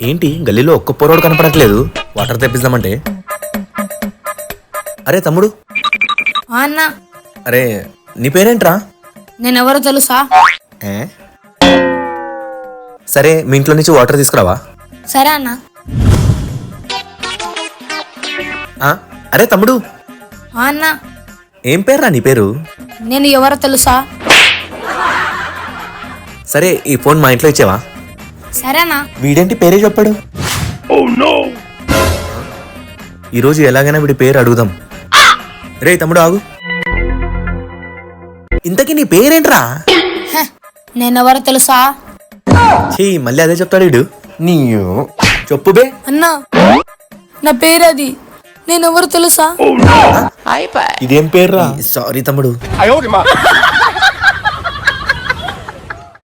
ఏంటి గల్లీలో ఒక్క పోరోడు కనపడట్లేదు? వాటర్ తెప్పిద్దామంటే. అరే తమ్ముడు. అన్నా, అరే నీ పేరేంట్రా? నేనెవరో తెలుసా? ఏ? సరే మీ ఇంట్లో నుంచి వాటర్ తీసుకురావా? సరే అన్నా. అరే తమ్ముడు. అన్నా, ఏం పేర్రా నీ పేరు? నేను ఎవరో తెలుసా? సరే ఈ ఫోన్ మా ఇంట్లో ఇచ్చేవా? సరేనా? వీడేంటి పేరే చెప్పాడు? ఈరోజు ఎలాగైనా వీడి పేరు అడుగుదాం. రే తమ్ముడు ఆగు. ఇంతకీ నీ పేరేంట్రా? నేనెవరో తెలుసా? చీ మళ్ళీ అదే చెప్తాడు వీడు. నీ చెప్పు బే. అన్నా, నా పేరు అది. నేనెవరో తెలుసా? ఇదేం పేర్రా? సారీ తమ్ముడు.